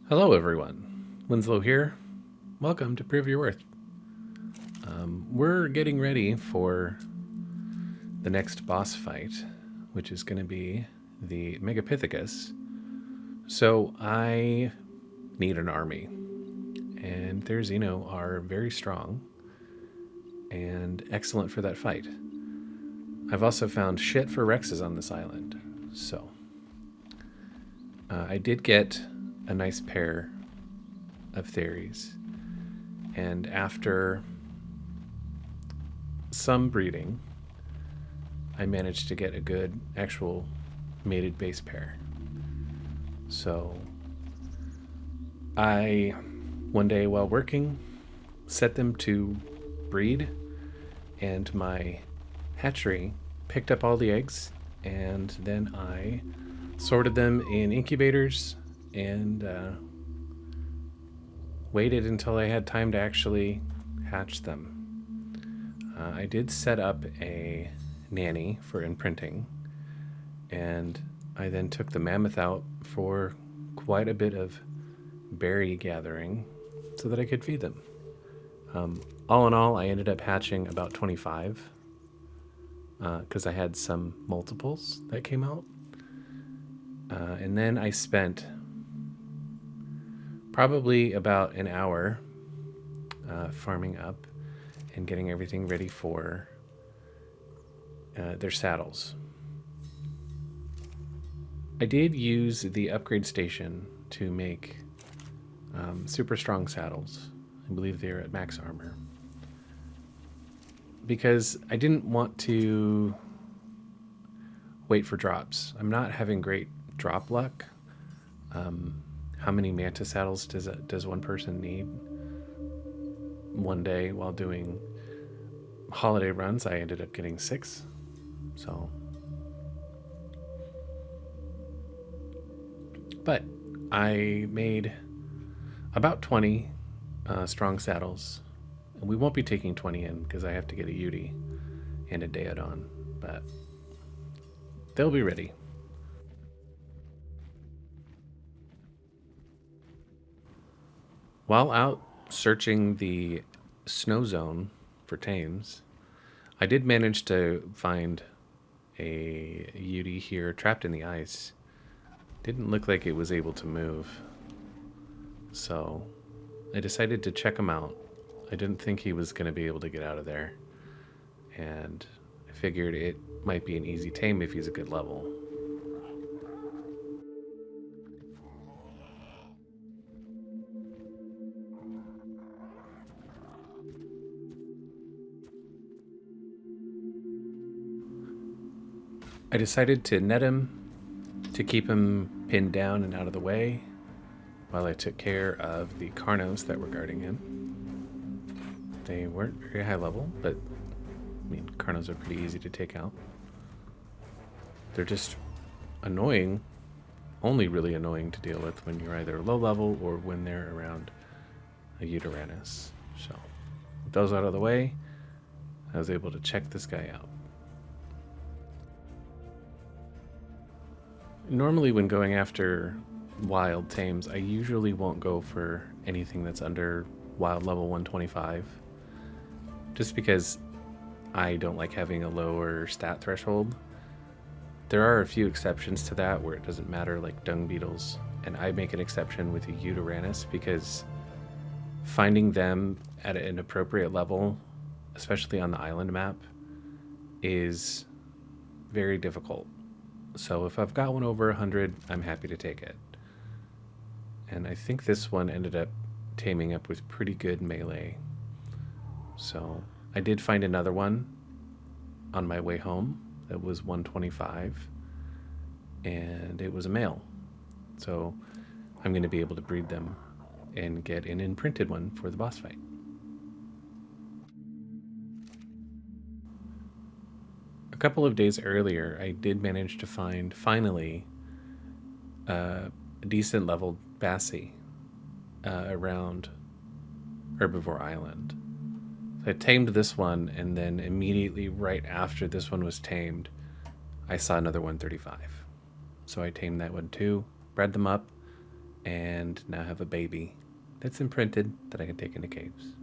Hello, everyone. Winslow here. Welcome to Prove Your Worth. We're getting ready for the next boss fight, which is going to be the Megapithecus. So I need an army, and their Xeno are very strong and excellent for that fight. I've also found shit for Rexes on this island, so I did get a nice pair of theories, and after some breeding, I managed to get a good actual mated base pair. So I, one day while working, set them to breed, and my hatchery picked up all the eggs, and then I sorted them in incubators and waited until I had time to actually hatch them. I did set up a nanny for imprinting, and I then took the mammoth out for quite a bit of berry gathering so that I could feed them. All in all, I ended up hatching about 25 because I had some multiples that came out. And then I spent probably about an hour farming up and getting everything ready for their saddles. I did use the upgrade station to make super strong saddles. I believe they're at max armor. Because I didn't want to wait for drops. I'm not having great drop luck. How many manta saddles does one person need? One day while doing holiday runs, I ended up getting 6. So, but I made about 20 strong saddles, and we won't be taking 20 in because I have to get a Yudi and a Daedon, but they'll be ready. While out searching the snow zone for tames, I did manage to find a Yudi here trapped in the ice. Didn't look like it was able to move, so I decided to check him out. I didn't think he was going to be able to get out of there, and I figured it might be an easy tame if he's a good level. I decided to net him to keep him pinned down and out of the way while I took care of the Carnos that were guarding him. They weren't very high level, but I mean, Carnos are pretty easy to take out. They're just annoying, only really annoying to deal with when you're either low level or when they're around a Uteranus. So, with those out of the way, I was able to check this guy out. Normally when going after wild tames, I usually won't go for anything that's under wild level 125, just because I don't like having a lower stat threshold. There are a few exceptions to that where it doesn't matter, like dung beetles, and I make an exception with a Uteranus because finding them at an appropriate level, especially on the island map, is very difficult. So if I've got one over 100, I'm happy to take it. And I think this one ended up taming up with pretty good melee. So I did find another one on my way home that was 125, and it was a male. So I'm going to be able to breed them and get an imprinted one for the boss fight. A couple of days earlier, I did manage to find, finally, a decent level Bassie around Herbivore Island. So I tamed this one, and then immediately right after this one was tamed, I saw another 135. So I tamed that one too, bred them up, and now have a baby that's imprinted that I can take into caves.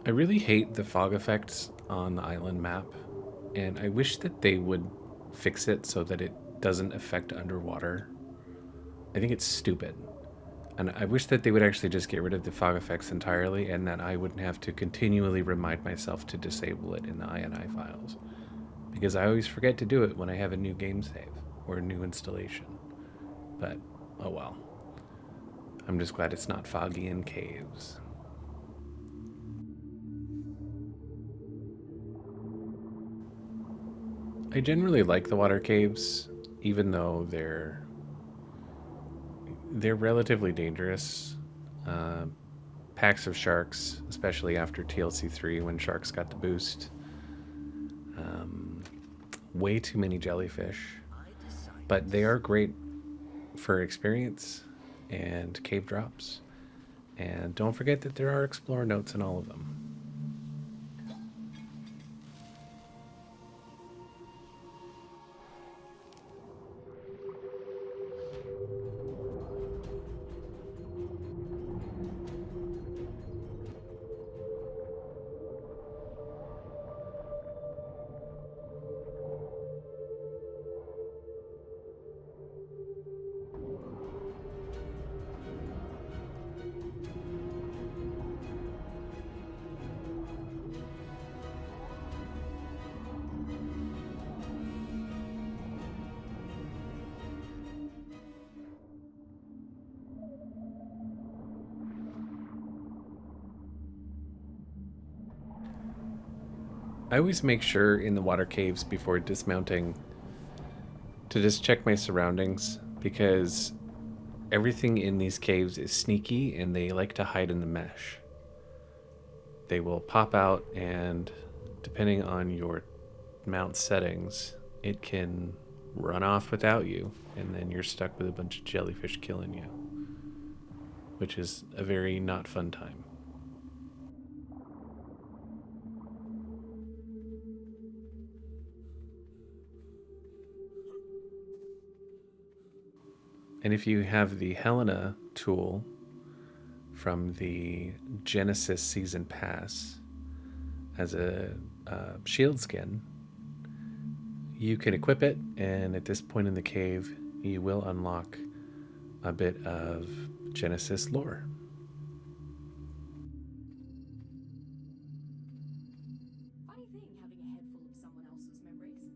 I really hate the fog effects on the island map, and I wish that they would fix it so that it doesn't affect underwater. I think it's stupid. And I wish that they would actually just get rid of the fog effects entirely and that I wouldn't have to continually remind myself to disable it in the INI files. Because I always forget to do it when I have a new game save or a new installation. But, oh well. I'm just glad it's not foggy in caves. I generally like the water caves, even though they're relatively dangerous. Uh, Packs of sharks, especially after TLC 3 when sharks got the boost. Um, Way too many jellyfish, but they are great for experience and cave drops. And don't forget that there are explore notes in all of them. I always make sure in the water caves before dismounting to just check my surroundings because everything in these caves is sneaky and they like to hide in the mesh. They will pop out, and depending on your mount settings, it can run off without you, and then you're stuck with a bunch of jellyfish killing you, which is a very not fun time. And if you have the Helena tool from the Genesis Season Pass as a shield skin, you can equip it, and at this point in the cave, you will unlock a bit of Genesis lore. Funny thing having a head full of someone else's memories.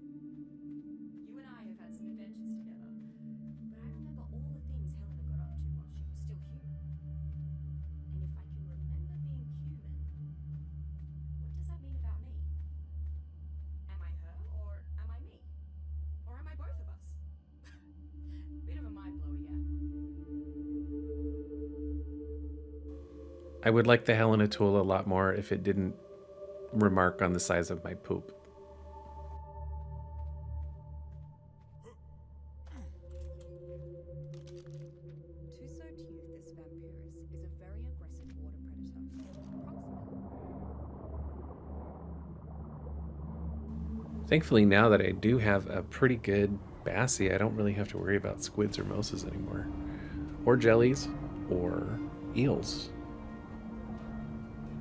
You and I have had some adventures together, but I remember all the things Helena got up to while she was still human. And if I can remember being human, what does that mean about me? Am I her or am I me? Or am I both of us? Bit of a mind blower, yeah. I would like the Helena tool a lot more if it didn't remark on the size of my poop. Tusoteuthis vampirus is a very aggressive water predator. Thankfully, now that I do have a pretty good Bassie, I don't really have to worry about squids or mosas anymore, or jellies, or eels.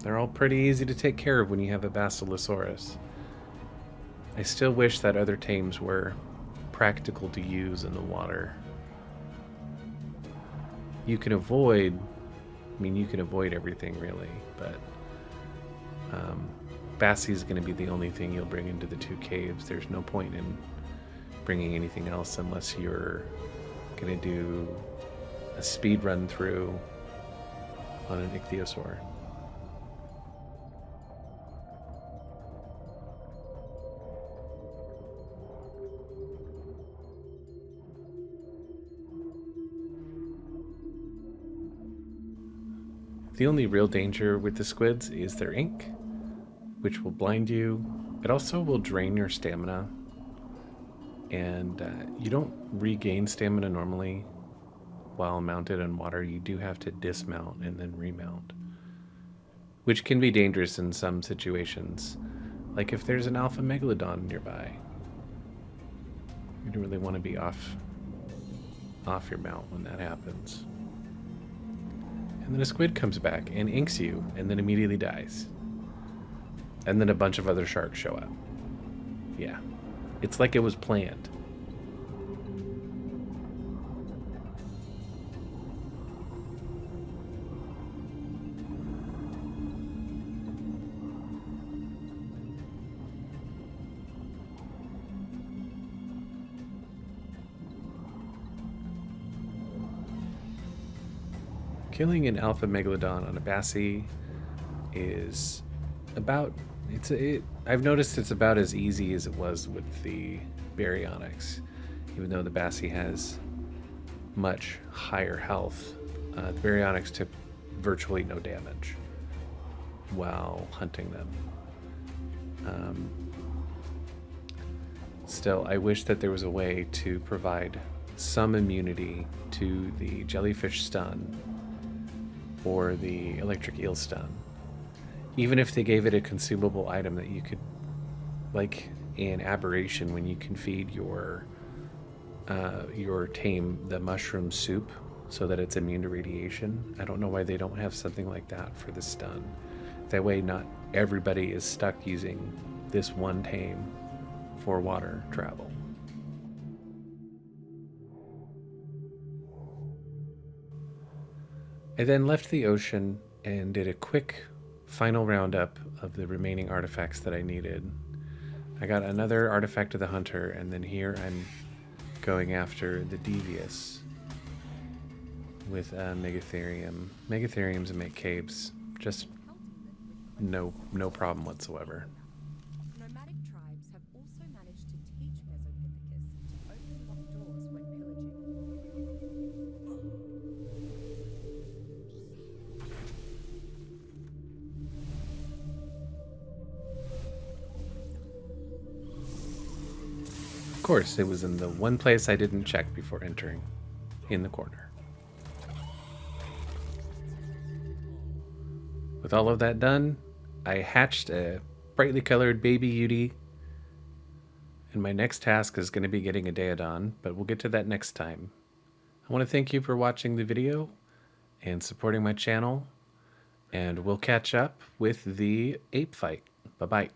They're all pretty easy to take care of when you have a Basilosaurus. I still wish that other tames were practical to use in the water. You can avoid, you can avoid everything really, but Bassie is going to be the only thing you'll bring into the two caves. There's no point in bringing anything else unless you're going to do a speed run through on an ichthyosaur. The only real danger with the squids is their ink, which will blind you. It also will drain your stamina, and you don't regain stamina normally while mounted on water, you do have to dismount and then remount, which can be dangerous in some situations. Like if there's an alpha megalodon nearby, you don't really want to be off your mount when that happens. And then a squid comes back and inks you and then immediately dies. And then a bunch of other sharks show up. Yeah. It's like it was planned. Killing an alpha megalodon on a Bassie is about I've noticed it's about as easy as it was with the baryonyx, even though the Bassie has much higher health. The baryonyx took virtually no damage while hunting them. Still, I wish that there was a way to provide some immunity to the jellyfish stun or the electric eel stun. Even if they gave it a consumable item that you could, like in Aberration, when you can feed your tame the mushroom soup so that it's immune to radiation. I don't know why they don't have something like that for the stun. That way not everybody is stuck using this one tame for water travel. I then left the ocean and did a quick final roundup of the remaining artifacts that I needed. I got another artifact of the hunter, and then here I'm going after the devious with Megatherium. Megatheriums make caves, just no problem whatsoever. Nomadic tribes have also managed to teach Mesopithecus to open locked doors when Of course, it was in the one place I didn't check before entering, in the corner. With all of that done, I hatched a brightly colored baby Yudi, and my next task is going to be getting a Daedon, but we'll get to that next time. I want to thank you for watching the video and supporting my channel, and we'll catch up with the ape fight. Bye-bye.